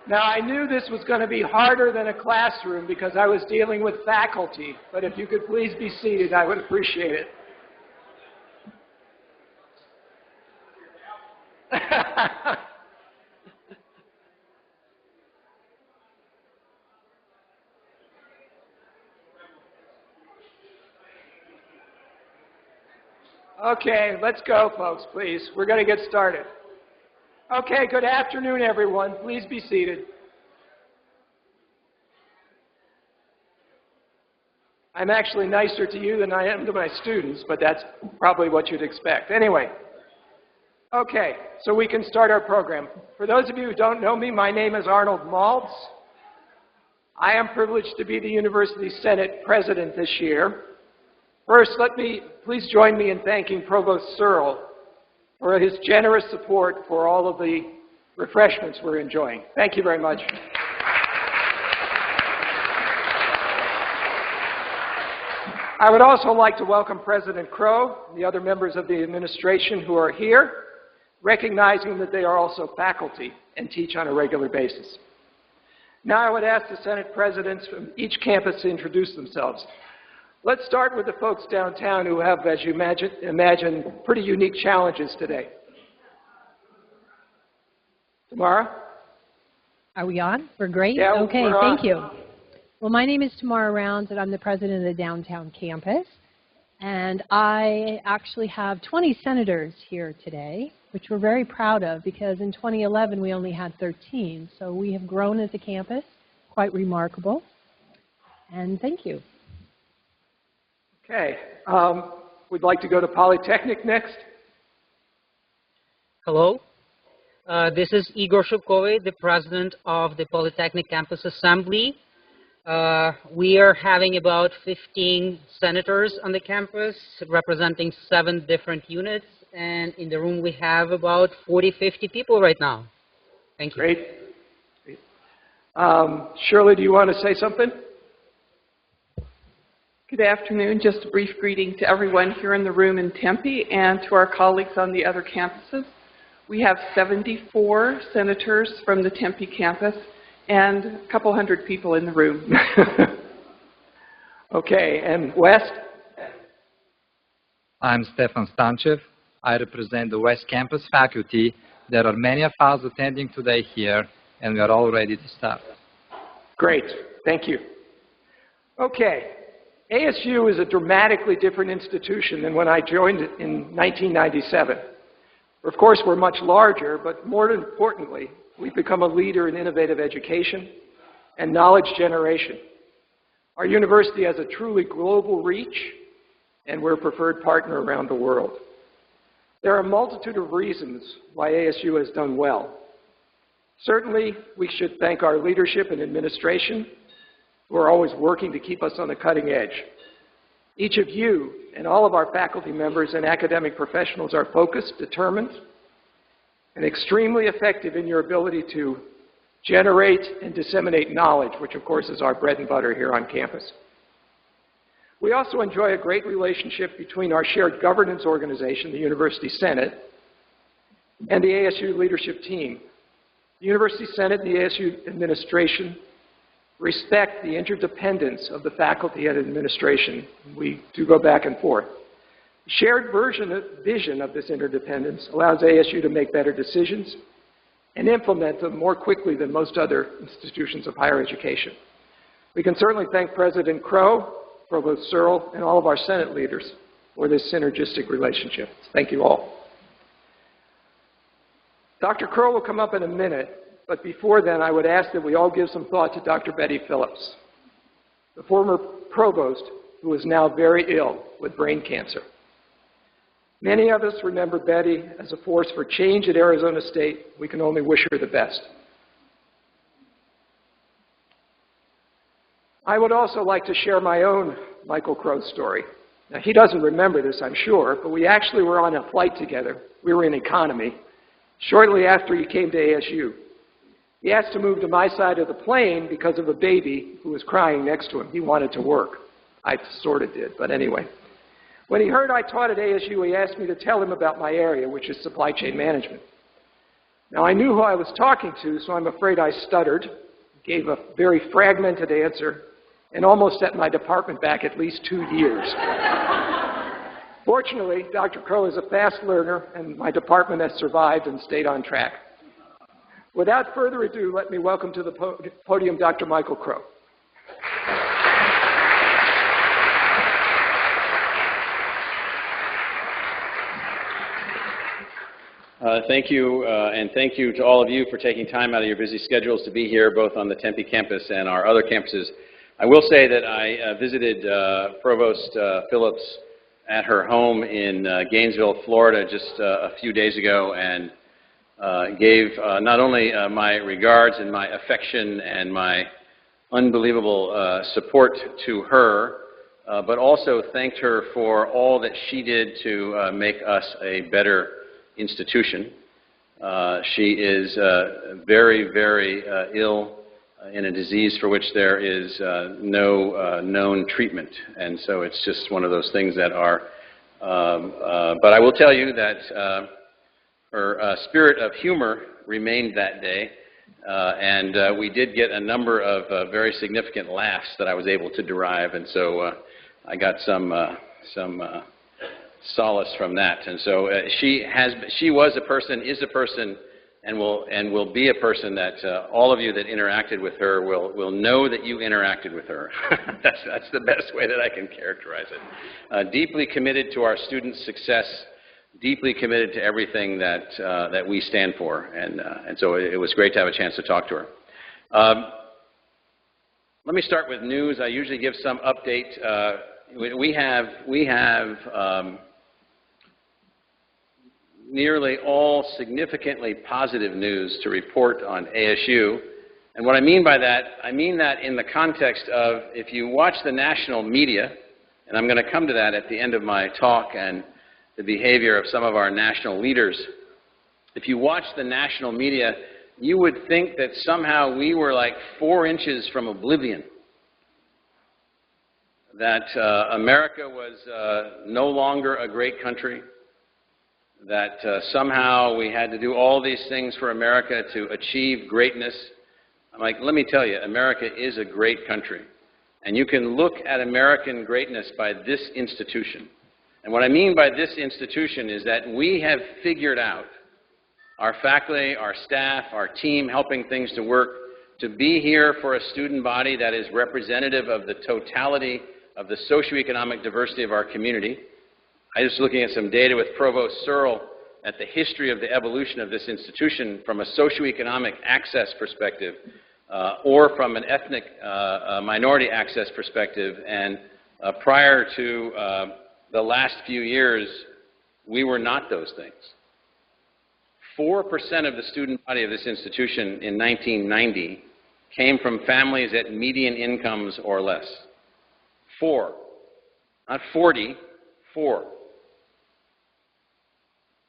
Now, I knew this was going to be harder than a classroom because I was dealing with faculty, but if you could please be seated, I would appreciate it. Okay, let's go, folks, please. We're going to get started. Okay, good afternoon, everyone. Please be seated. I'm actually nicer to you than I am to my students, but that's probably what you'd expect. Anyway, okay, so we can start our program. For those of you who don't know me, my name is Arnold Maltz. I am privileged to be the University Senate President this year. First, please join me in thanking Provost Searle for his generous support for all of the refreshments we're enjoying. Thank you very much. I would also like to welcome President Crow and the other members of the administration who are here, recognizing that they are also faculty and teach on a regular basis. Now I would ask the Senate presidents from each campus to introduce themselves. Let's start with the folks downtown who have, as you imagine, pretty unique challenges today. Tamara? Are we on? We're great? Yeah, okay, we're on. Thank you. Well, my name is Tamara Rounds, and I'm the president of the downtown campus. And I actually have 20 senators here today, which we're very proud of because in 2011 we only had 13. So we have grown as a campus, quite remarkable. And thank you. Okay. We'd like to go to Polytechnic next. Hello. This is Igor Shubkovy, the president of the Polytechnic Campus Assembly. We are having about 15 senators on the campus representing 7 different units, and in the room we have about 40-50 people right now. Thank you. Great. Shirley, do you want to say something? Good afternoon. Just a brief greeting to everyone here in the room in Tempe and to our colleagues on the other campuses. We have 74 senators from the Tempe campus and a couple hundred people in the room. Okay, and West? I'm Stefan Stanchev. I represent the West Campus faculty. There are many of us attending today here, and we are all ready to start. Great. Thank you. Okay. ASU is a dramatically different institution than when I joined it in 1997. Of course, we're much larger, but more importantly, we've become a leader in innovative education and knowledge generation. Our university has a truly global reach, and we're a preferred partner around the world. There are a multitude of reasons why ASU has done well. Certainly, we should thank our leadership and administration, who are always working to keep us on the cutting edge. Each of you and all of our faculty members and academic professionals are focused, determined, and extremely effective in your ability to generate and disseminate knowledge, which of course is our bread and butter here on campus. We also enjoy a great relationship between our shared governance organization, the University Senate, and the ASU leadership team. The University Senate and the ASU administration respect the interdependence of the faculty and administration. We do go back and forth. The shared vision of this interdependence allows ASU to make better decisions and implement them more quickly than most other institutions of higher education. We can certainly thank President Crow, Provost Searle, and all of our Senate leaders for this synergistic relationship. Thank you all. Dr. Crow will come up in a minute. But before then, I would ask that we all give some thought to Dr. Betty Phillips, the former provost who is now very ill with brain cancer. Many of us remember Betty as a force for change at Arizona State. We can only wish her the best. I would also like to share my own Michael Crow story. Now, he doesn't remember this, I'm sure, but we actually were on a flight together. We were in economy shortly after he came to ASU. He asked to move to my side of the plane because of a baby who was crying next to him. He wanted to work. I sort of did, but anyway. When he heard I taught at ASU, he asked me to tell him about my area, which is supply chain management. Now, I knew who I was talking to, so I'm afraid I stuttered, gave a very fragmented answer, and almost set my department back at least 2 years. Fortunately, Dr. Crow is a fast learner, and my department has survived and stayed on track. Without further ado, let me welcome to the podium Dr. Michael Crow. Thank you, and thank you to all of you for taking time out of your busy schedules to be here, both on the Tempe campus and our other campuses. I will say that I visited Provost Phillips at her home in Gainesville, Florida, just a few days ago, and gave not only my regards and my affection and my unbelievable support to her, but also thanked her for all that she did to make us a better institution. She is very, very ill in a disease for which there is no known treatment. And so it's just one of those things that are, but I will tell you that her spirit of humor remained that day. And we did get a number of very significant laughs that I was able to derive. And so I got some solace from that. And so she was a person, is a person, and will be a person that all of you that interacted with her will know that you interacted with her. That's the best way that I can characterize it. Deeply committed to our students' success, deeply committed to everything that we stand for, and so it was great to have a chance to talk to her. Let me start with news. I usually give some update. We have nearly all significantly positive news to report on ASU. And what I mean by that, I mean that in the context of, if you watch the national media, and I'm going to come to that at the end of my talk and the behavior of some of our national leaders, if you watch the national media, you would think that somehow we were like 4 inches from oblivion, that America was no longer a great country, that somehow we had to do all these things for America to achieve greatness. I'm like, let me tell you, America is a great country. And you can look at American greatness by this institution. And what I mean by this institution is that we have figured out, our faculty, our staff, our team helping things to work, to be here for a student body that is representative of the totality of the socioeconomic diversity of our community. I was looking at some data with Provost Searle at the history of the evolution of this institution from a socioeconomic access perspective or from an ethnic minority access perspective. And prior to the last few years, we were not those things. 4% of the student body of this institution in 1990 came from families at median incomes or less. 4. Not 40, 4.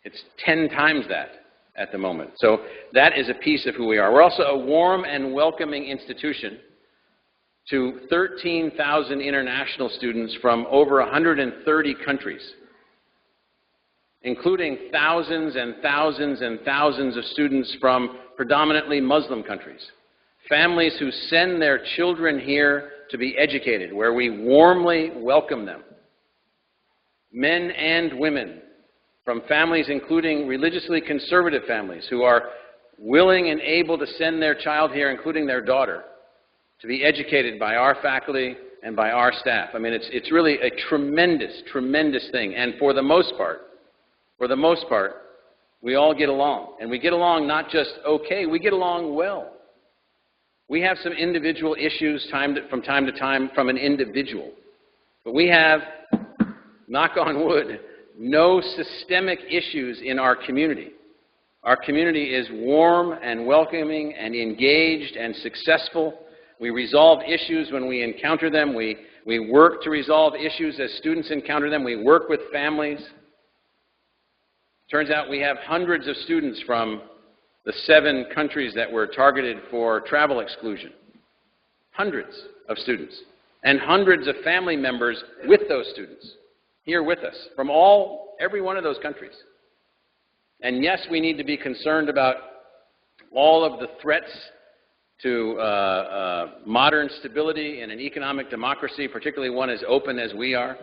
It's 10 times that at the moment. So that is a piece of who we are. We're also a warm and welcoming institution to 13,000 international students from over 130 countries, including thousands and thousands and thousands of students from predominantly Muslim countries. Families who send their children here to be educated, where we warmly welcome them. Men and women from families including religiously conservative families who are willing and able to send their child here, including their daughter, to be educated by our faculty and by our staff. I mean, it's really a tremendous, tremendous thing. And for the most part, we all get along. And we get along not just okay, we get along well. We have some individual issues from time to time from an individual. But we have, knock on wood, no systemic issues in our community. Our community is warm and welcoming and engaged and successful. We resolve issues when we encounter them. We work to resolve issues as students encounter them. We work with families. Turns out we have hundreds of students from the 7 countries that were targeted for travel exclusion. Hundreds of students. And hundreds of family members with those students here with us from every one of those countries. And yes, we need to be concerned about all of the threats to modern stability in an economic democracy, particularly one as open as we are.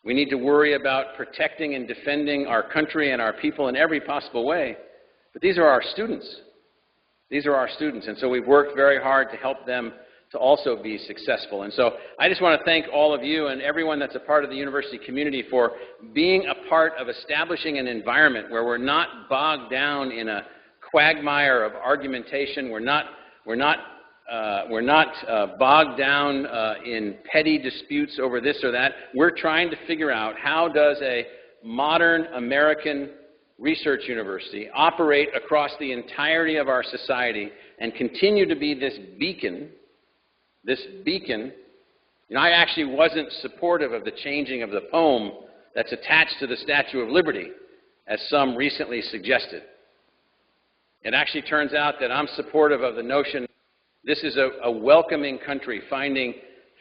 We need to worry about protecting and defending our country and our people in every possible way. But these are our students. These are our students, and so we've worked very hard to help them to also be successful. And so I just want to thank all of you and everyone that's a part of the university community for being a part of establishing an environment where we're not bogged down in a quagmire of argumentation. We're not bogged down in petty disputes over this or that. We're trying to figure out how does a modern American research university operate across the entirety of our society and continue to be this beacon. You know, I actually wasn't supportive of the changing of the poem that's attached to the Statue of Liberty, as some recently suggested. It actually turns out that I'm supportive of the notion this is a welcoming country, finding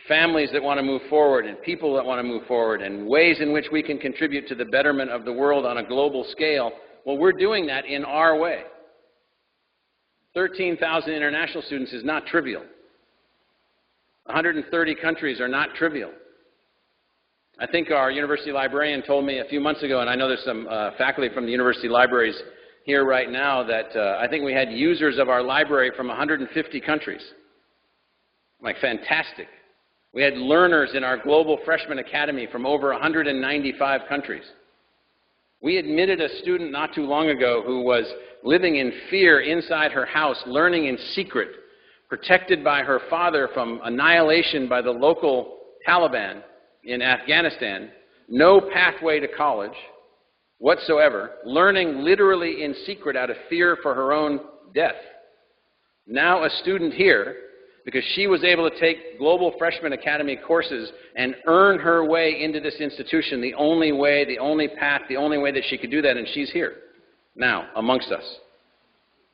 families that want to move forward and people that want to move forward and ways in which we can contribute to the betterment of the world on a global scale. Well, we're doing that in our way. 13,000 international students is not trivial. 130 countries are not trivial. I think our university librarian told me a few months ago, and I know there's some faculty from the university libraries here right now, that I think we had users of our library from 150 countries. Like, fantastic. We had learners in our Global Freshman Academy from over 195 countries. We admitted a student not too long ago who was living in fear inside her house, learning in secret, protected by her father from annihilation by the local Taliban in Afghanistan, no pathway to college whatsoever, learning literally in secret out of fear for her own death. Now a student here, because she was able to take Global Freshman Academy courses and earn her way into this institution the only way, the only path, the only way that she could do that, and she's here now amongst us.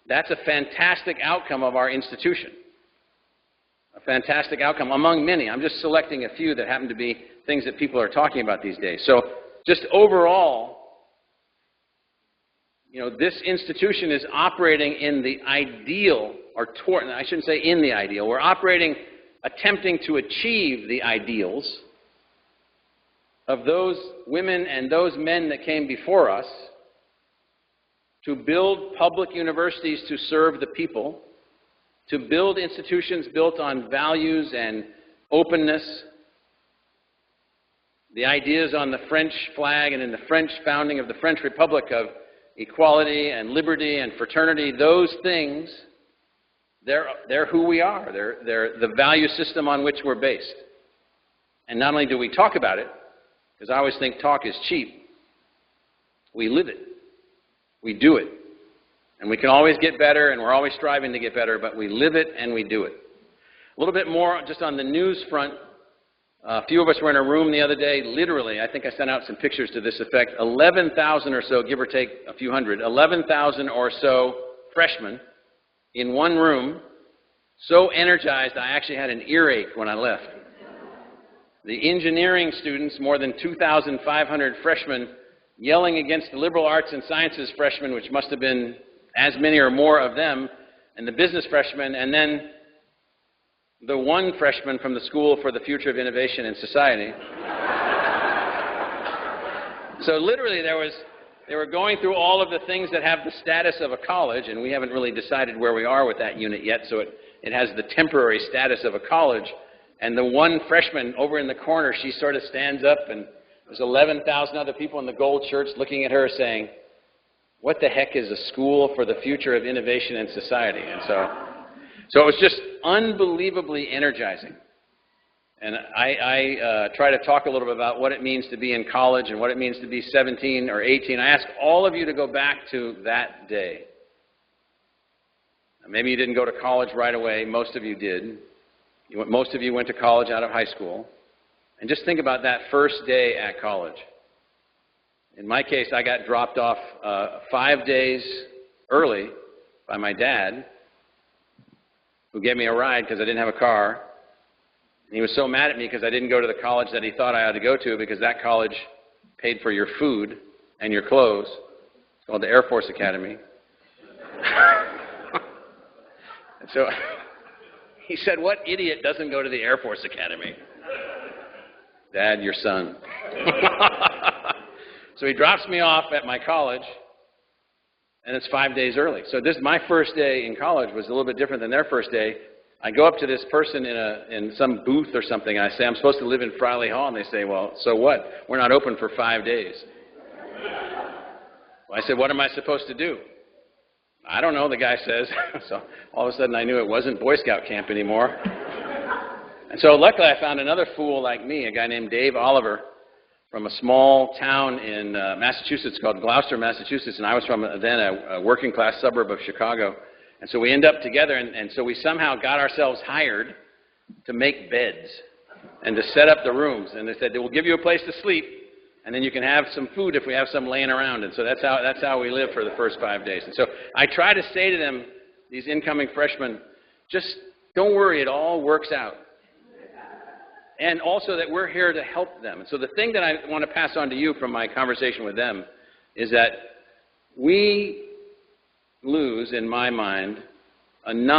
That's a fantastic outcome of our institution. A fantastic outcome among many. I'm just selecting a few that happen to be things that people are talking about these days. So just overall, you know, this institution is operating in the ideal, or toward, I shouldn't say in the ideal. We're operating, attempting to achieve the ideals of those women and those men that came before us to build public universities to serve the people, to build institutions built on values and openness, the ideas on the French flag and in the French founding of the French Republic of equality and liberty and fraternity. Those things, they're who we are. They're the value system on which we're based. And not only do we talk about it, because I always think talk is cheap, we live it. We do it. And we can always get better, and we're always striving to get better, but we live it and we do it. A little bit more just on the news front. A few of us were in a room the other day, literally, I think I sent out some pictures to this effect, 11,000 or so, give or take a few hundred, 11,000 or so freshmen in one room, so energized I actually had an earache when I left. The engineering students, more than 2,500 freshmen, yelling against the liberal arts and sciences freshmen, which must have been as many or more of them, and the business freshmen, and then the one freshman from the School for the Future of Innovation in Society. So literally they were going through all of the things that have the status of a college, and we haven't really decided where we are with that unit yet, so it has the temporary status of a college. And the one freshman over in the corner, she sort of stands up, and there's 11,000 other people in the gold shirts looking at her saying, "What the heck is a School for the Future of Innovation in Society?" And so it was just unbelievably energizing. And I try to talk a little bit about what it means to be in college and what it means to be 17 or 18. I ask all of you to go back to that day. Maybe you didn't go to college right away. Most of you did. Most of you went to college out of high school. And just think about that first day at college. In my case, I got dropped off 5 days early by my dad, who gave me a ride because I didn't have a car. And he was so mad at me because I didn't go to the college that he thought I ought to go to, because that college paid for your food and your clothes. It's called the Air Force Academy. And so he said, what idiot doesn't go to the Air Force Academy? Dad, your son. So he drops me off at my college, and it's 5 days early. So my first day in college was a little bit different than their first day. I go up to this person in some booth or something, and I say, I'm supposed to live in Friley Hall. And they say, well, so what? We're not open for 5 days. Well, I said, what am I supposed to do? I don't know, the guy says. So all of a sudden I knew it wasn't Boy Scout camp anymore. And so luckily I found another fool like me, a guy named Dave Oliver from a small town in Massachusetts called Gloucester, Massachusetts, and I was from then a working class suburb of Chicago. And so we end up together, and so we somehow got ourselves hired to make beds and to set up the rooms. And they said, we'll give you a place to sleep, and then you can have some food if we have some laying around. And so that's how we lived for the first 5 days. And so I try to say to them, these incoming freshmen, just don't worry, it all works out. And also that we're here to help them. And so the thing that I want to pass on to you from my conversation with them is that we lose, in my mind, an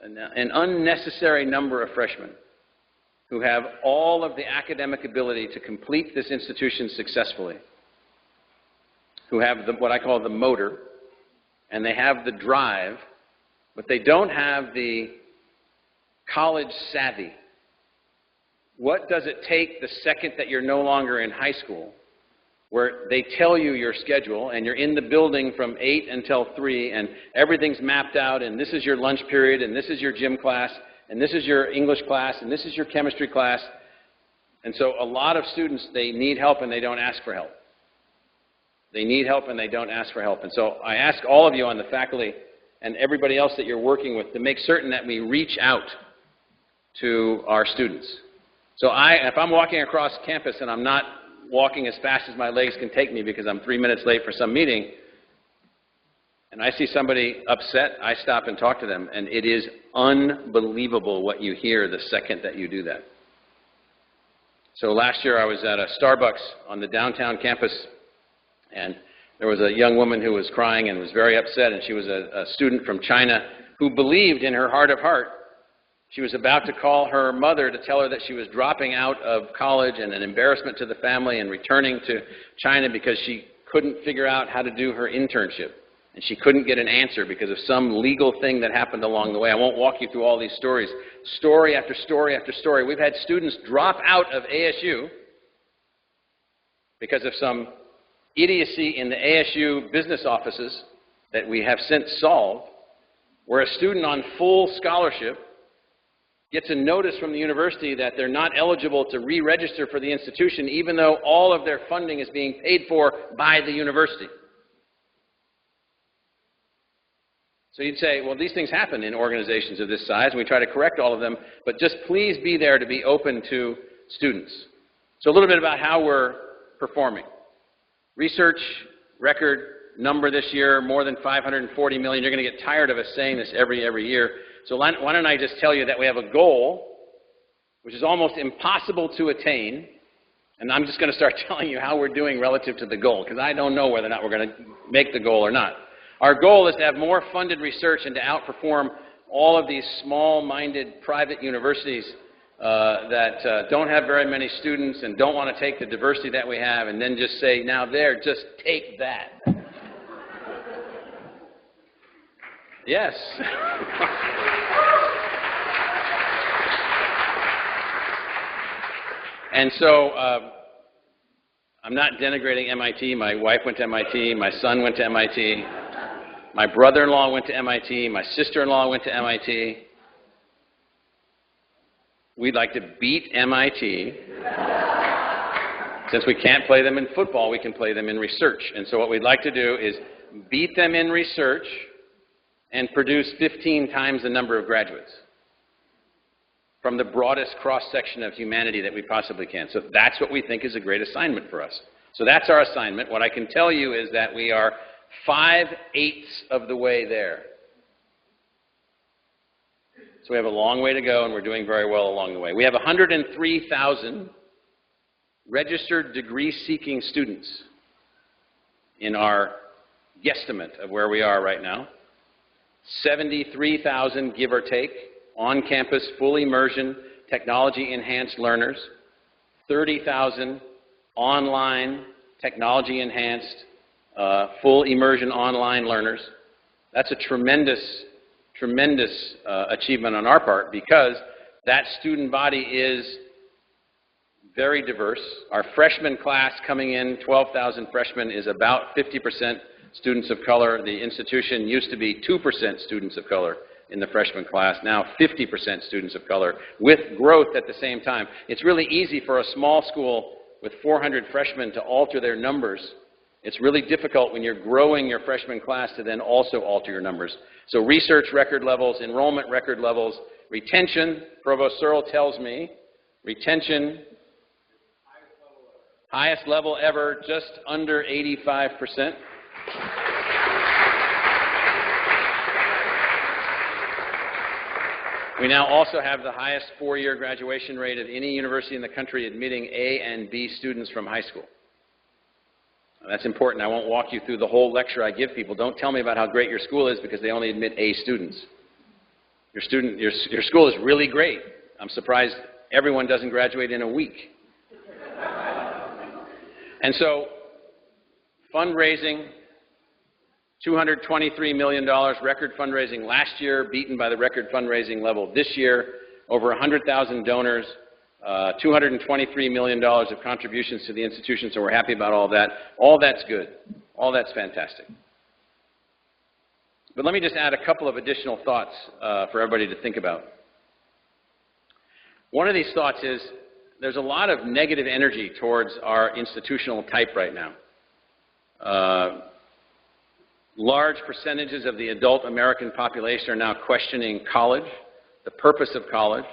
unnecessary number of freshmen who have all of the academic ability to complete this institution successfully, who have what I call the motor, and they have the drive, but they don't have the college savvy. What does it take the second that you're no longer in high school, where they tell you your schedule and you're in the building from 8 until 3 and everything's mapped out and this is your lunch period and this is your gym class and this is your English class and this is your chemistry class. And so a lot of students, they need help and they don't ask for help. They need help and they don't ask for help. And so I ask all of you on the faculty and everybody else that you're working with to make certain that we reach out to our students. So if I'm walking across campus and I'm not walking as fast as my legs can take me because I'm 3 minutes late for some meeting, and I see somebody upset, I stop and talk to them, and it is unbelievable what you hear the second that you do that. So last year I was at a Starbucks on the downtown campus, and there was a young woman who was crying and was very upset, and she was a student from China who believed in her heart of heart she was about to call her mother to tell her that she was dropping out of college and an embarrassment to the family and returning to China because she couldn't figure out how to do her internship. And she couldn't get an answer because of some legal thing that happened along the way. I won't walk you through all these stories. Story after story after story. We've had students drop out of ASU because of some idiocy in the ASU business offices that we have since solved, where a student on full scholarship gets a notice from the university that they're not eligible to re-register for the institution even though all of their funding is being paid for by the university. So you'd say, well, these things happen in organizations of this size, and we try to correct all of them, but just please be there to be open to students. So a little bit about how we're performing. Research record number this year, more than 540 million. You're going to get tired of us saying this every year. So why don't I just tell you that we have a goal which is almost impossible to attain, and I'm just going to start telling you how we're doing relative to the goal, because I don't know whether or not we're going to make the goal or not. Our goal is to have more funded research and to outperform all of these small-minded private universities that don't have very many students and don't want to take the diversity that we have and then just say, now there, just take that. Yes. And so I'm not denigrating MIT. My wife went to MIT. My son went to MIT. My brother-in-law went to MIT. My sister-in-law went to MIT. We'd like to beat MIT. Since we can't play them in football, we can play them in research. And so what we'd like to do is beat them in research and produce 15 times the number of graduates from the broadest cross-section of humanity that we possibly can. So that's what we think is a great assignment for us. So that's our assignment. What I can tell you is that we are 5/8 of the way there. So we have a long way to go, and we're doing very well along the way. We have 103,000 registered degree-seeking students in our guesstimate of where we are right now. 73,000, give or take, on-campus, full immersion, technology-enhanced learners, 30,000 online, technology-enhanced, full immersion online learners. That's a tremendous, tremendous achievement on our part because that student body is very diverse. Our freshman class coming in, 12,000 freshmen, is about 50% students of color. The institution used to be 2% students of color in the freshman class, now 50% students of color, with growth at the same time. It's really easy for a small school with 400 freshmen to alter their numbers. It's really difficult when you're growing your freshman class to then also alter your numbers. So research record levels, enrollment record levels, retention, Provost Searle tells me, retention, highest level ever, just under 85%. We now also have the highest four-year graduation rate of any university in the country admitting A and B students from high school. That's important. I won't walk you through the whole lecture I give people. Don't tell me about how great your school is because they only admit A students. Your school is really great. I'm surprised everyone doesn't graduate in a week. And so, fundraising, $223 million, record fundraising last year, beaten by the record fundraising level this year, over 100,000 donors, $223 million of contributions to the institution, so we're happy about all that. All that's good. All that's fantastic. But let me just add a couple of additional thoughts for everybody to think about. One of these thoughts is there's a lot of negative energy towards our institutional type right now. Large percentages of the adult American population are now questioning college, the purpose of college,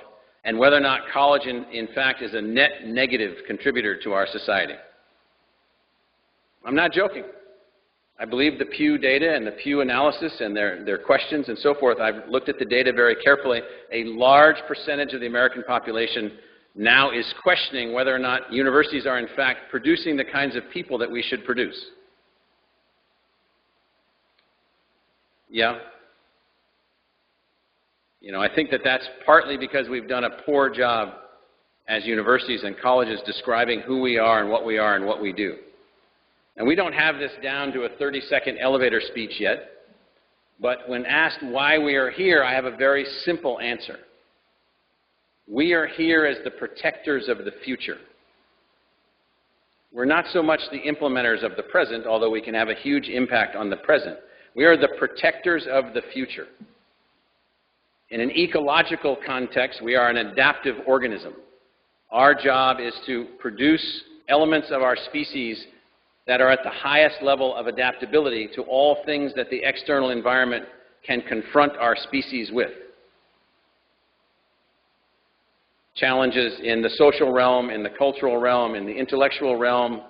and whether or not college, in fact, is a net negative contributor to our society. I'm not joking. I believe the Pew data and the Pew analysis and their questions and so forth. I've looked at the data very carefully. A large percentage of the American population now is questioning whether or not universities are, in fact, producing the kinds of people that we should produce. Yeah. You know, I think that that's partly because we've done a poor job as universities and colleges describing who we are and what we do. And we don't have this down to a 30-second elevator speech yet, but when asked why we are here, I have a very simple answer. We are here as the protectors of the future. We're not so much the implementers of the present, although we can have a huge impact on the present. We are the protectors of the future. In an ecological context, we are an adaptive organism. Our job is to produce elements of our species that are at the highest level of adaptability to all things that the external environment can confront our species with. Challenges in the social realm, in the cultural realm, in the intellectual realm,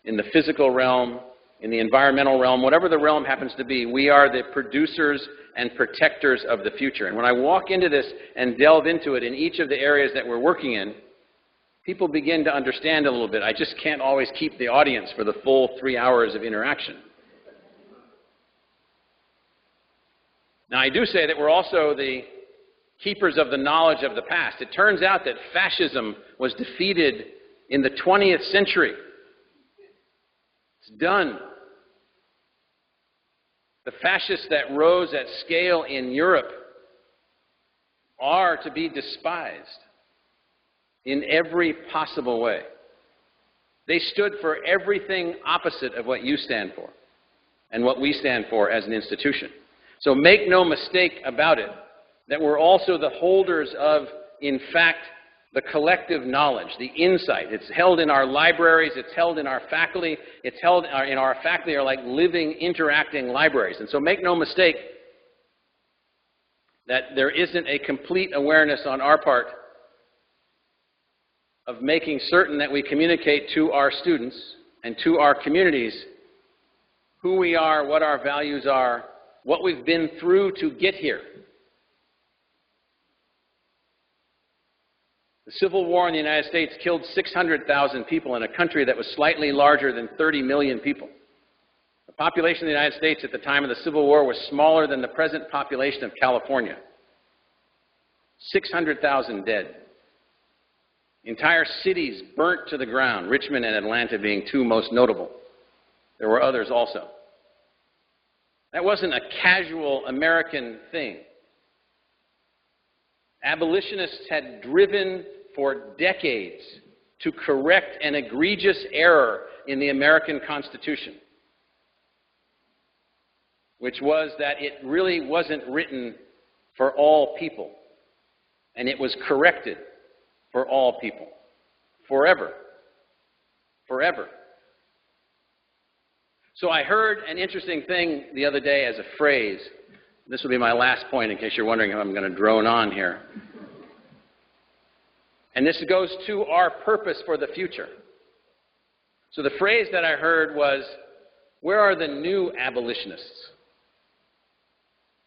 in the physical realm, in the environmental realm, whatever the realm happens to be, we are the producers and protectors of the future. And when I walk into this and delve into it in each of the areas that we're working in, people begin to understand a little bit. I just can't always keep the audience for the full 3 hours of interaction. Now, I do say that we're also the keepers of the knowledge of the past. It turns out that fascism was defeated in the 20th century. It's done. The fascists that rose at scale in Europe are to be despised in every possible way. They stood for everything opposite of what you stand for and what we stand for as an institution. So make no mistake about it, that we're also the holders of, in fact, the collective knowledge, the insight. It's held in our libraries, it's held in our faculty, it's held in our faculty are like living, interacting libraries. And so make no mistake that there isn't a complete awareness on our part of making certain that we communicate to our students and to our communities who we are, what our values are, what we've been through to get here. The Civil War in the United States killed 600,000 people in a country that was slightly larger than 30 million people. The population of the United States at the time of the Civil War was smaller than the present population of California. 600,000 dead. Entire cities burnt to the ground, Richmond and Atlanta being two most notable. There were others also. That wasn't a casual American thing. Abolitionists had driven for decades to correct an egregious error in the American Constitution, which was that it really wasn't written for all people, and it was corrected for all people, forever, forever. So I heard an interesting thing the other day as a phrase. This will be my last point in case you're wondering if I'm going to drone on here. And this goes to our purpose for the future. So the phrase that I heard was, where are the new abolitionists?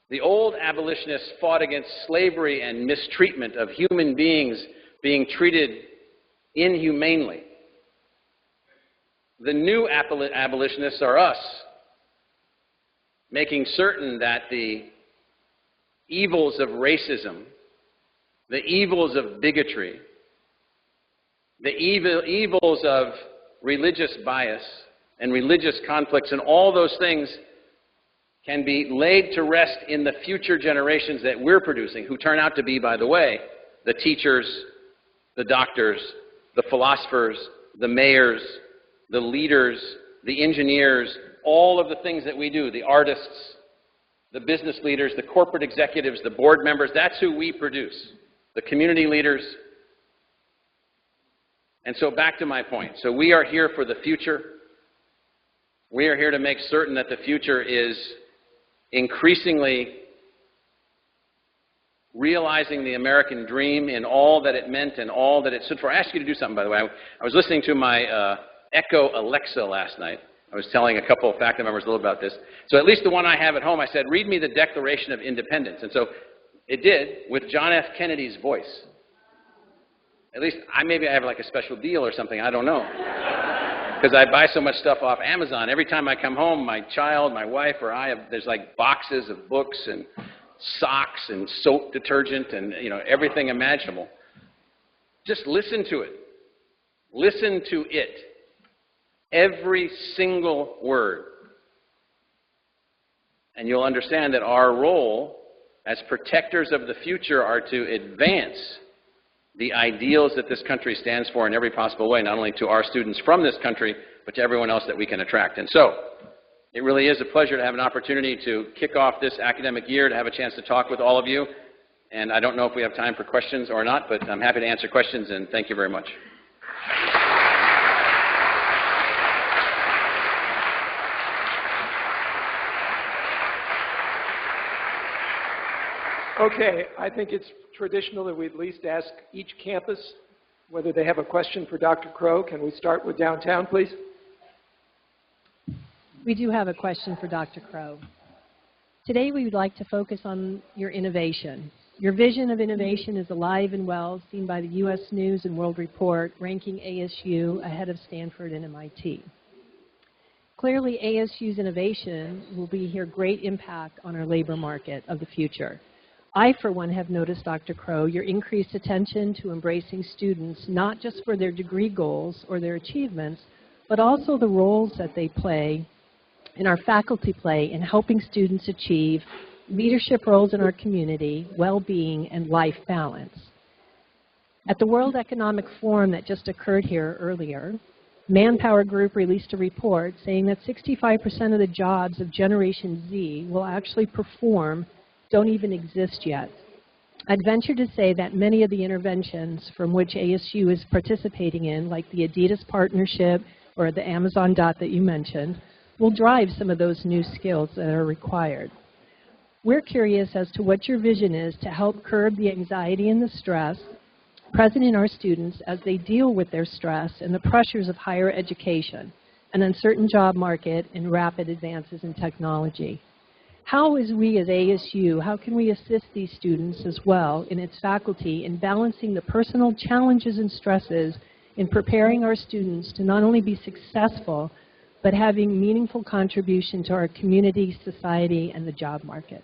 The old abolitionists fought against slavery and mistreatment of human beings being treated inhumanely. The new abolitionists are us, making certain that the evils of racism, the evils of bigotry, the evils of religious bias and religious conflicts and all those things can be laid to rest in the future generations that we're producing, who turn out to be, by the way, the teachers, the doctors, the philosophers, the mayors, the leaders, the engineers, all of the things that we do, the artists, the business leaders, the corporate executives, the board members, that's who we produce, the community leaders. And so back to my point. So we are here for the future. We are here to make certain that the future is increasingly realizing the American dream in all that it meant and all that it stood for. I asked you to do something, by the way. I was listening to my Echo Alexa last night. I was telling a couple of faculty members a little about this. So at least the one I have at home, I said, read me the Declaration of Independence. And so it did, with John F. Kennedy's voice. At least, maybe I have like a special deal or something, I don't know. Because I buy so much stuff off Amazon. Every time I come home, my child, my wife, or I, there's like boxes of books and socks and soap detergent and, everything imaginable. Just listen to it. Listen to it. Every single word. And you'll understand that our role as protectors of the future are to advance the ideals that this country stands for in every possible way, not only to our students from this country, but to everyone else that we can attract. And so, it really is a pleasure to have an opportunity to kick off this academic year, to have a chance to talk with all of you. And I don't know if we have time for questions or not, but I'm happy to answer questions, and thank you very much. Okay, I think it's traditional that we at least ask each campus whether they have a question for Dr. Crow. Can we start with downtown, please? We do have a question for Dr. Crow. Today we would like to focus on your innovation. Your vision of innovation is alive and well, seen by the U.S. News and World Report, ranking ASU ahead of Stanford and MIT. Clearly, ASU's innovation will be here great impact on our labor market of the future. I, for one, have noticed, Dr. Crow, your increased attention to embracing students, not just for their degree goals or their achievements, but also the roles that they play and our faculty play in helping students achieve leadership roles in our community, well-being, and life balance. At the World Economic Forum that just occurred here earlier, Manpower Group released a report saying that 65% of the jobs of Generation Z will actually perform don't even exist yet. I'd venture to say that many of the interventions from which ASU is participating in, like the Adidas partnership or the Amazon Dot that you mentioned, will drive some of those new skills that are required. We're curious as to what your vision is to help curb the anxiety and the stress present in our students as they deal with their stress and the pressures of higher education, an uncertain job market, and rapid advances in technology. How, as we as ASU, how can we assist these students as well in its faculty in balancing the personal challenges and stresses in preparing our students to not only be successful, but having meaningful contribution to our community, society, and the job market?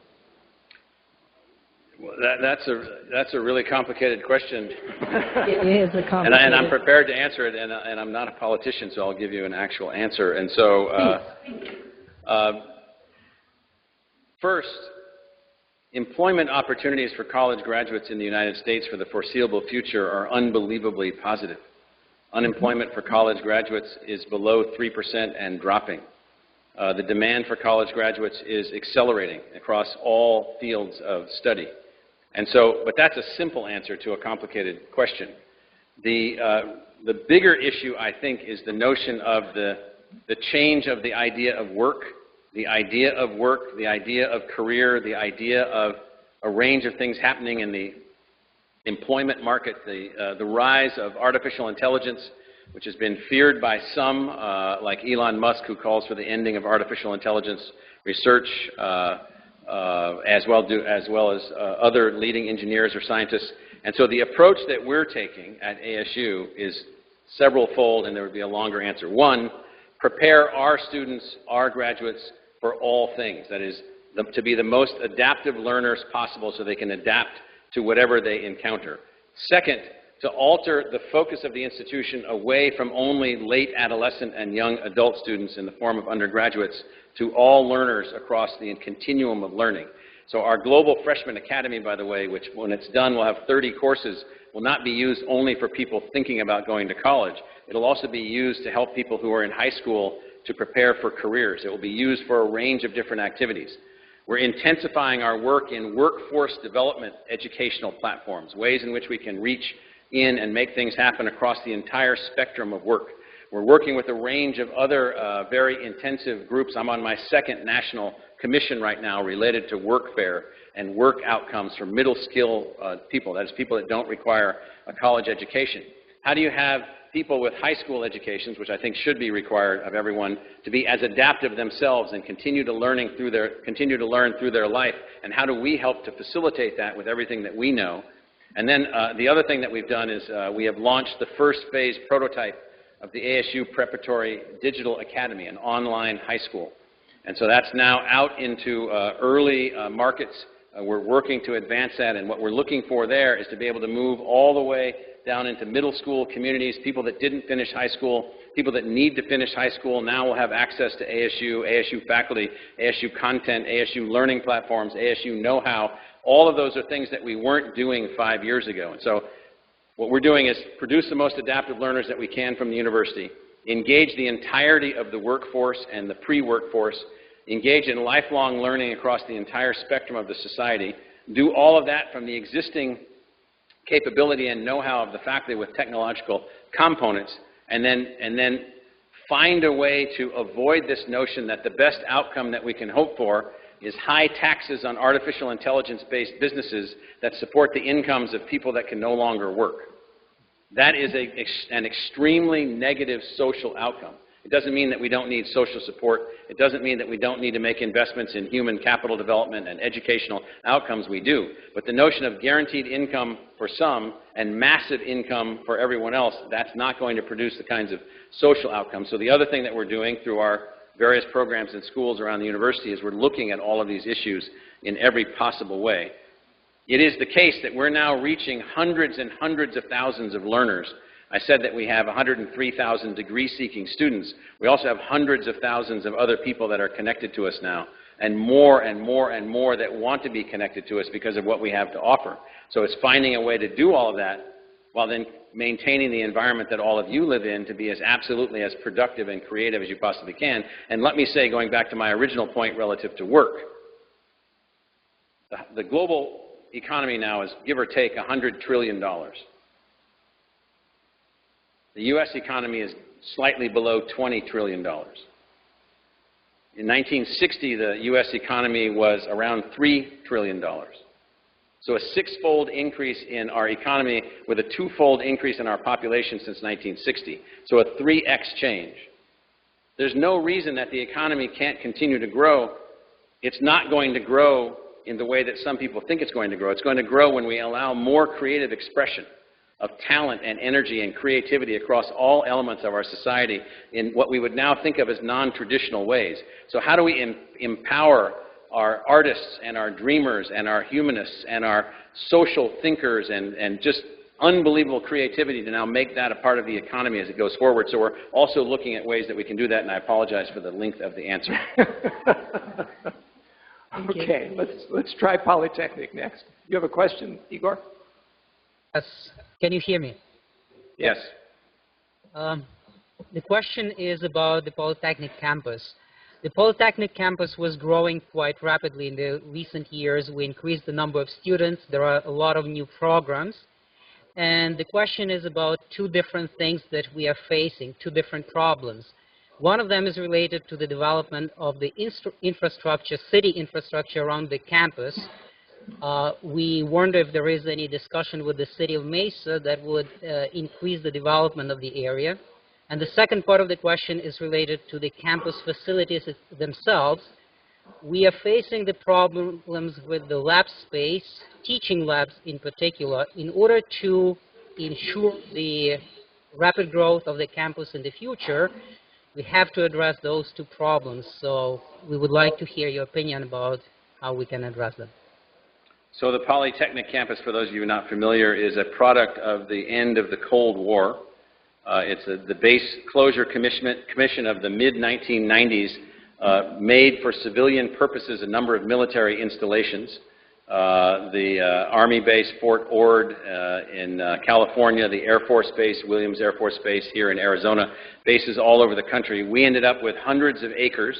Well, that's a really complicated question. It is a complicated. And I'm prepared to answer it, and I'm not a politician, so I'll give you an actual answer. And so, first, employment opportunities for college graduates in the United States for the foreseeable future are unbelievably positive. Unemployment for college graduates is below 3% and dropping. The demand for college graduates is accelerating across all fields of study. And so, but that's a simple answer to a complicated question. The bigger issue, I think, is the notion of the change of the idea of work, the idea of work, the idea of career, the idea of a range of things happening in the employment market, the rise of artificial intelligence, which has been feared by some, like Elon Musk, who calls for the ending of artificial intelligence research, as well as other leading engineers or scientists. And so the approach that we're taking at ASU is several-fold, and there would be a longer answer. One, prepare our students, our graduates, for all things. That is, to be the most adaptive learners possible so they can adapt to whatever they encounter. Second, to alter the focus of the institution away from only late adolescent and young adult students in the form of undergraduates to all learners across the continuum of learning. So our Global Freshman Academy, by the way, which when it's done will have 30 courses, will not be used only for people thinking about going to college. It'll also be used to help people who are in high school to prepare for careers. It will be used for a range of different activities. We're intensifying our work in workforce development educational platforms, ways in which we can reach in and make things happen across the entire spectrum of work. We're working with a range of other very intensive groups. I'm on my second national commission right now related to workfare and work outcomes for middle skill people, that is, people that don't require a college education. How do you have people with high school educations, which I think should be required of everyone, to be as adaptive themselves and continue to learn through their life? And how do we help to facilitate that with everything that we know? And then the other thing that we've done is we have launched the first phase prototype of the ASU Preparatory Digital Academy, an online high school. And so that's now out into early markets. We're working to advance that, and what we're looking for there is to be able to move all the way down into middle school communities, people that didn't finish high school, people that need to finish high school now will have access to ASU, ASU faculty, ASU content, ASU learning platforms, ASU know-how. All of those are things that we weren't doing 5 years ago. And so what we're doing is produce the most adaptive learners that we can from the university, engage the entirety of the workforce and the pre-workforce, engage in lifelong learning across the entire spectrum of the society, do all of that from the existing capability and know-how of the faculty with technological components, and then find a way to avoid this notion that the best outcome that we can hope for is high taxes on artificial intelligence-based businesses that support the incomes of people that can no longer work. That is an extremely negative social outcome. It doesn't mean that we don't need social support. It doesn't mean that we don't need to make investments in human capital development and educational outcomes. We do. But the notion of guaranteed income for some and massive income for everyone else, that's not going to produce the kinds of social outcomes. So the other thing that we're doing through our various programs in schools around the university is we're looking at all of these issues in every possible way. It is the case that we're now reaching hundreds and hundreds of thousands of learners. I said that we have 103,000 degree-seeking students. We also have hundreds of thousands of other people that are connected to us now, and more and more and more that want to be connected to us because of what we have to offer. So it's finding a way to do all of that while then maintaining the environment that all of you live in to be as absolutely as productive and creative as you possibly can. And let me say, going back to my original point relative to work, the global economy now is, give or take, $100 trillion. The U.S. economy is slightly below $20 trillion. In 1960, the U.S. economy was around $3 trillion. So a six-fold increase in our economy with a two-fold increase in our population since 1960. So a 3x change. There's no reason that the economy can't continue to grow. It's not going to grow in the way that some people think it's going to grow. It's going to grow when we allow more creative expression. of talent and energy and creativity across all elements of our society in what we would now think of as non-traditional ways. So how do we empower our artists and our dreamers and our humanists and our social thinkers and just unbelievable creativity to now make that a part of the economy as it goes forward? So we're also looking at ways that we can do that, and I apologize for the length of the answer. Okay, let's try Polytechnic next. You have a question, Igor? Yes. Can you hear me? Yes. The question is about the Polytechnic campus. The Polytechnic campus was growing quite rapidly in the recent years. We increased the number of students. There are a lot of new programs. And the question is about two different things that we are facing, two different problems. One of them is related to the development of the infrastructure, city infrastructure around the campus. We wonder if there is any discussion with the city of Mesa that would increase the development of the area. And the second part of the question is related to the campus facilities themselves. We are facing the problems with the lab space, teaching labs in particular. In order to ensure the rapid growth of the campus in the future, we have to address those two problems. So we would like to hear your opinion about how we can address them. So the Polytechnic campus, for those of you not familiar, is a product of the end of the Cold War. It's the base closure commission of the mid-1990s, made for civilian purposes a number of military installations. The Army base Fort Ord in California, the Air Force Base, Williams Air Force Base here in Arizona, bases all over the country. We ended up with hundreds of acres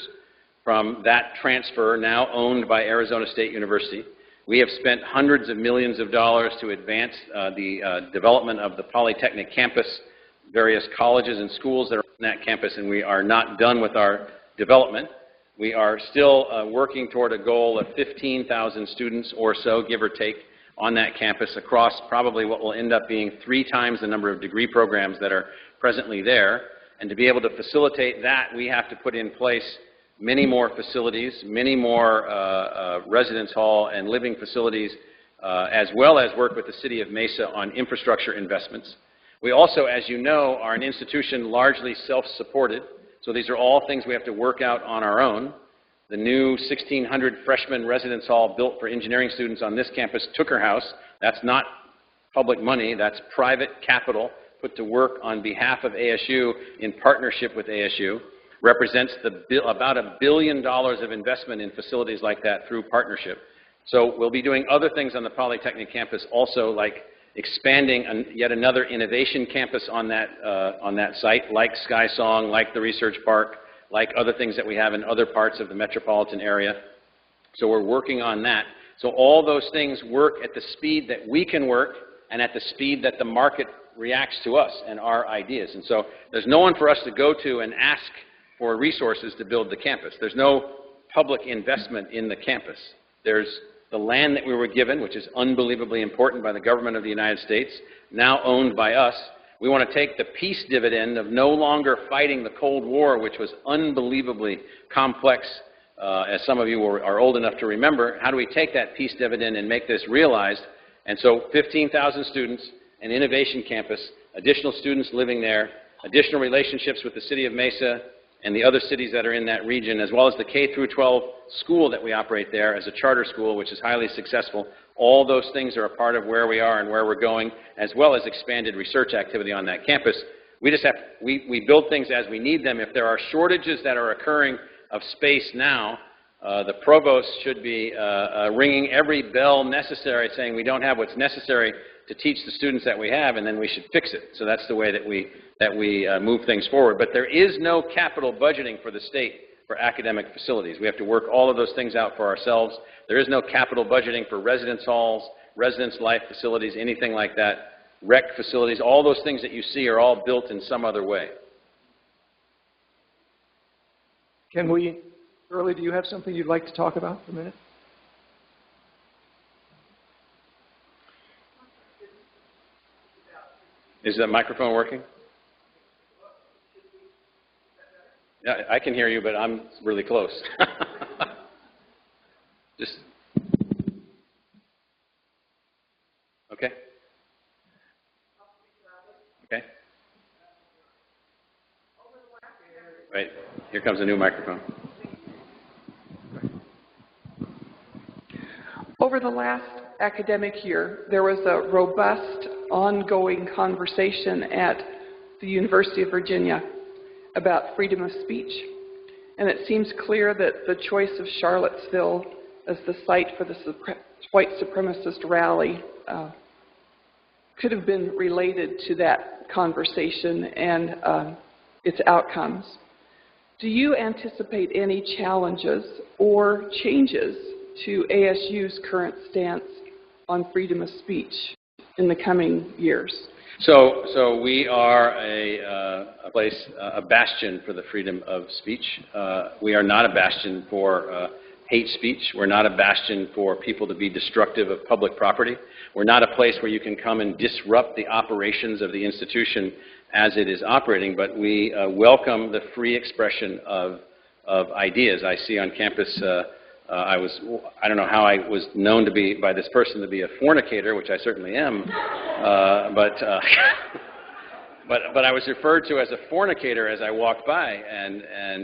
from that transfer, now owned by Arizona State University. We have spent hundreds of millions of dollars to advance the development of the Polytechnic campus, various colleges and schools that are on that campus, and we are not done with our development. We are still working toward a goal of 15,000 students or so, give or take, on that campus across probably what will end up being 3 times the number of degree programs that are presently there. And to be able to facilitate that, we have to put in place many more facilities, many more residence hall and living facilities, as well as work with the City of Mesa on infrastructure investments. We also, as you know, are an institution largely self-supported. So these are all things we have to work out on our own. The new 1,600 freshman residence hall built for engineering students on this campus, Tooker House, that's not public money, that's private capital put to work on behalf of ASU in partnership with ASU, represents about $1 billion of investment in facilities like that through partnership. So we'll be doing other things on the Polytechnic campus also, like expanding yet another innovation campus on that site, like SkySong, like the Research Park, like other things that we have in other parts of the metropolitan area. So we're working on that. So all those things work at the speed that we can work and at the speed that the market reacts to us and our ideas. And so there's no one for us to go to and ask for resources to build the campus. There's no public investment in the campus. There's the land that we were given, which is unbelievably important by the government of the United States, now owned by us. We want to take the peace dividend of no longer fighting the Cold War, which was unbelievably complex, as some of you are old enough to remember. How do we take that peace dividend and make this realized? And so 15,000 students, an innovation campus, additional students living there, additional relationships with the City of Mesa and the other cities that are in that region, as well as the K-12 school that we operate there as a charter school, which is highly successful. All those things are a part of where we are and where we're going, as well as expanded research activity on that campus. We just have, we build things as we need them. If there are shortages that are occurring of space now, the provost should be ringing every bell necessary, saying we don't have what's necessary to teach the students that we have, and then we should fix it. So that's the way that we move things forward. But there is no capital budgeting for the state for academic facilities. We have to work all of those things out for ourselves. There is no capital budgeting for residence halls, residence life facilities, anything like that, rec facilities. All those things that you see are all built in some other way. Can we, Early, do you have something you'd like to talk about for a minute? Is that microphone working? Yeah, I can hear you, but I'm really close. Just, okay. Okay? Right, here comes a new microphone. Over the last academic year, there was a robust, ongoing conversation at the University of Virginia about freedom of speech. And it seems clear that the choice of Charlottesville as the site for the white supremacist rally could have been related to that conversation and its outcomes. Do you anticipate any challenges or changes to ASU's current stance on freedom of speech in the coming years? So we are a place, a bastion for the freedom of speech. We are not a bastion for hate speech. We're not a bastion for people to be destructive of public property. We're not a place where you can come and disrupt the operations of the institution as it is operating, but we welcome the free expression of ideas. I see on campus, I don't know how I was known to be, by this person, to be a fornicator, which I certainly am, but I was referred to as a fornicator as I walked by, and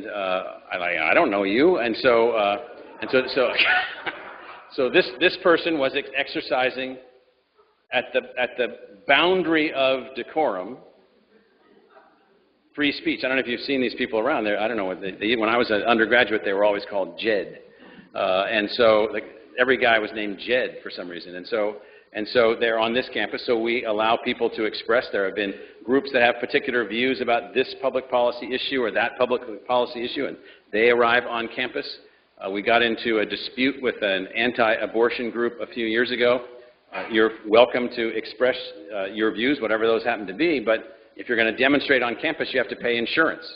I don't know you, and so this person was exercising at the boundary of decorum free speech. I don't know if you've seen these people around there. I don't know what when I was an undergraduate, they were always called Jed. And so every guy was named Jed for some reason. And so they're on this campus, so we allow people to express. There have been groups that have particular views about this public policy issue or that public policy issue, and they arrive on campus. We got into a dispute with an anti-abortion group a few years ago. You're welcome to express your views, whatever those happen to be, but if you're going to demonstrate on campus, you have to pay insurance.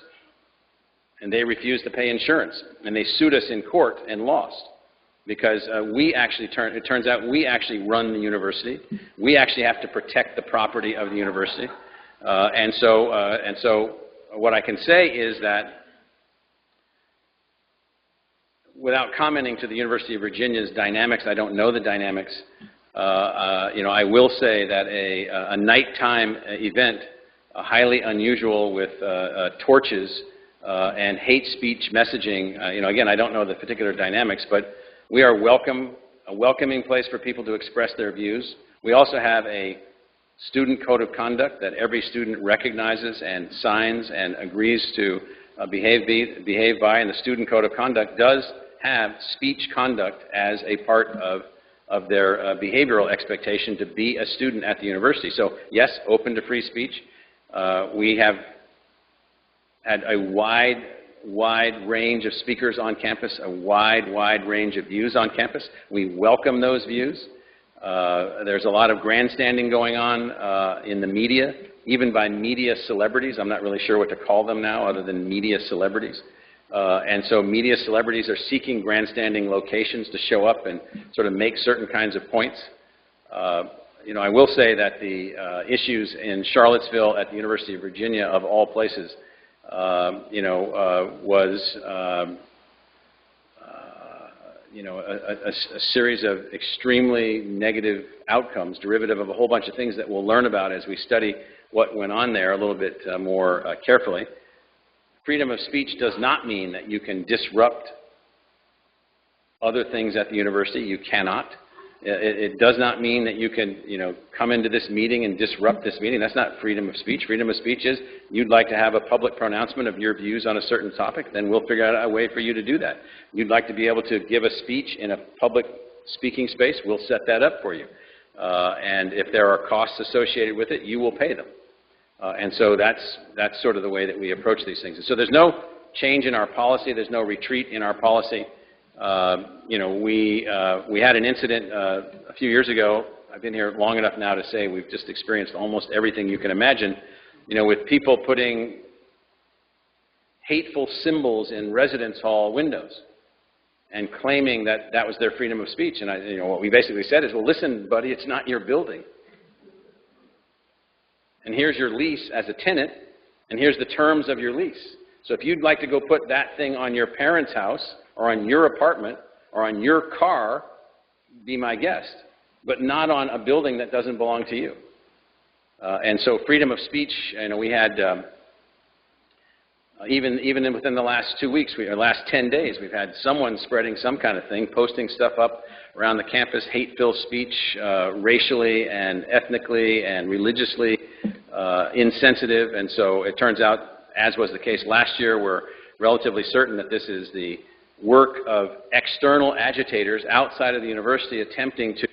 And they refused to pay insurance. And they sued us in court and lost. Because it turns out we actually run the university. We actually have to protect the property of the university. And so what I can say is that, without commenting to the University of Virginia's dynamics, I don't know the dynamics. I will say that a nighttime event, highly unusual with torches and hate speech messaging. Again, I don't know the particular dynamics, but we are a welcoming place for people to express their views. We also have a student code of conduct that every student recognizes and signs and agrees to behave by, and the student code of conduct does have speech conduct as a part of their behavioral expectation to be a student at the university. So yes, open to free speech. We have had a wide range of speakers on campus, a wide range of views on campus. We welcome those views. There's a lot of grandstanding going on in the media, even by media celebrities. I'm not really sure what to call them now other than media celebrities. And so media celebrities are seeking grandstanding locations to show up and sort of make certain kinds of points. I will say that the issues in Charlottesville at the University of Virginia, of all places, was a series of extremely negative outcomes, derivative of a whole bunch of things that we'll learn about as we study what went on there a little bit more carefully. Freedom of speech does not mean that you can disrupt other things at the university. You cannot. It does not mean that you can, come into this meeting and disrupt this meeting. That's not freedom of speech. Freedom of speech is you'd like to have a public pronouncement of your views on a certain topic, then we'll figure out a way for you to do that. You'd like to be able to give a speech in a public speaking space, we'll set that up for you. And if there are costs associated with it, you will pay them. And so that's sort of the way that we approach these things. And so there's no change in our policy. There's no retreat in our policy. We had an incident a few years ago. I've been here long enough now to say we've just experienced almost everything you can imagine, with people putting hateful symbols in residence hall windows and claiming that that was their freedom of speech. And what we basically said is, well, listen, buddy, it's not your building. And here's your lease as a tenant, and here's the terms of your lease. So if you'd like to go put that thing on your parents' house or on your apartment or on your car, be my guest, but not on a building that doesn't belong to you. And so freedom of speech, we had, even within the last 2 weeks, or last 10 days, we've had someone spreading some kind of thing, posting stuff up around the campus, hate-filled speech, racially and ethnically and religiously insensitive. And so it turns out, as was the case last year, we're relatively certain that this is the work of external agitators outside of the university attempting to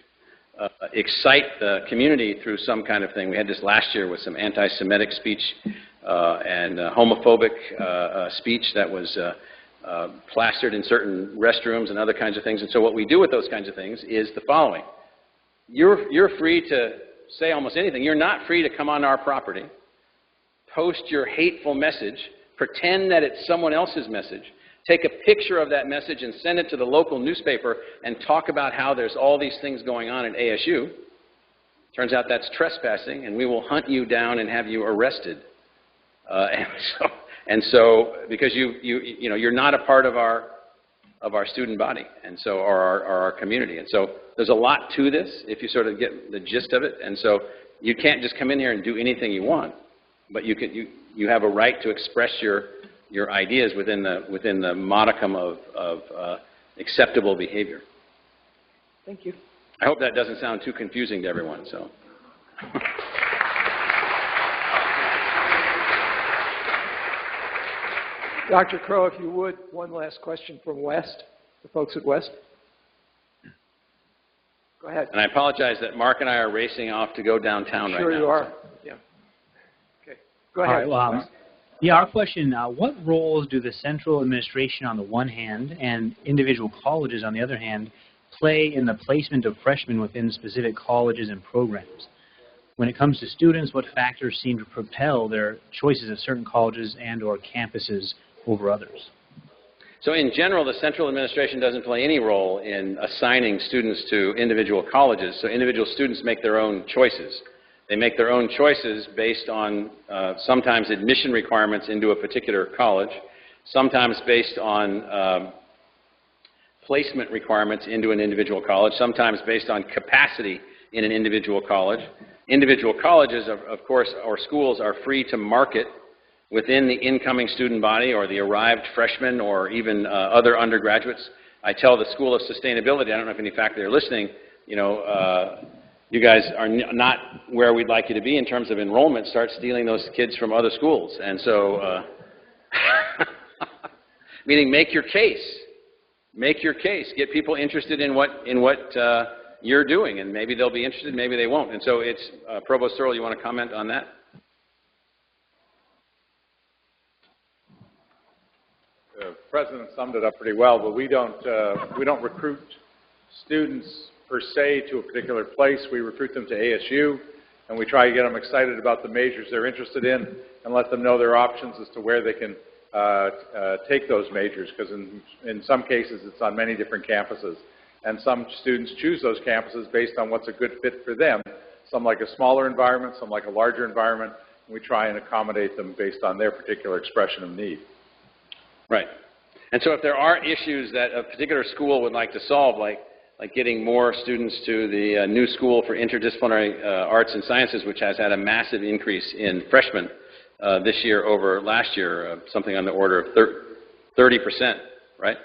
excite the community through some kind of thing. We had this last year with some anti-Semitic speech and homophobic speech that was plastered in certain restrooms and other kinds of things. And so what we do with those kinds of things is the following. You're free to say almost anything. You're not free to come on our property, post your hateful message, pretend that it's someone else's message, take a picture of that message and send it to the local newspaper and talk about how there's all these things going on at ASU. Turns out that's trespassing, and we will hunt you down and have you arrested. And so because you're not a part of our student body, and so or our community, and so there's a lot to this if you sort of get the gist of it. And so you can't just come in here and do anything you want, but you have a right to express your ideas within the modicum of acceptable behavior. Thank you. I hope that doesn't sound too confusing to everyone. So. Dr. Crow, if you would, one last question from West, the folks at West. Go ahead. And I apologize that Mark and I are racing off to go downtown right now. Sure you are. Yeah. Okay. Go ahead. All right, well, our question, what roles do the central administration on the one hand and individual colleges on the other hand play in the placement of freshmen within specific colleges and programs? When it comes to students, what factors seem to propel their choices of certain colleges and or campuses over others? So in general, the central administration doesn't play any role in assigning students to individual colleges. So individual students make their own choices. They make their own choices based on sometimes admission requirements into a particular college, sometimes based on placement requirements into an individual college, sometimes based on capacity in an individual college. Individual colleges, of course, or schools are free to market within the incoming student body or the arrived freshmen or even other undergraduates. I tell the School of Sustainability, I don't know if any faculty are listening, you guys are not where we'd like you to be in terms of enrollment. Start stealing those kids from other schools. And so, meaning make your case. Make your case. Get people interested in what you're doing, and maybe they'll be interested, maybe they won't. And so it's, Provost Searle, you want to comment on that? The President summed it up pretty well, but we don't recruit students per se to a particular place. We recruit them to ASU, and we try to get them excited about the majors they're interested in and let them know their options as to where they can take those majors, because in some cases it's on many different campuses. And some students choose those campuses based on what's a good fit for them. Some like a smaller environment, some like a larger environment, and we try and accommodate them based on their particular expression of need. Right. And so if there are issues that a particular school would like to solve, like getting more students to the new School for Interdisciplinary Arts and Sciences, which has had a massive increase in freshmen this year over last year, something on the order of 30%, right?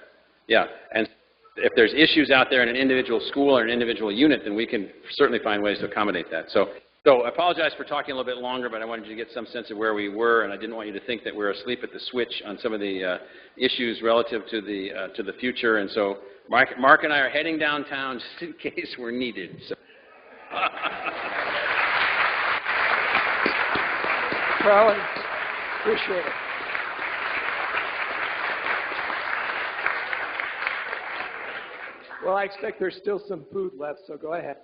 Yeah. And if there's issues out there in an individual school or an individual unit, then we can certainly find ways to accommodate that. So I apologize for talking a little bit longer, but I wanted you to get some sense of where we were, and I didn't want you to think that we're asleep at the switch on some of the issues relative to the future. And so Mark and I are heading downtown just in case we're needed. So. Well, appreciate it. Well, I expect there's still some food left, so go ahead.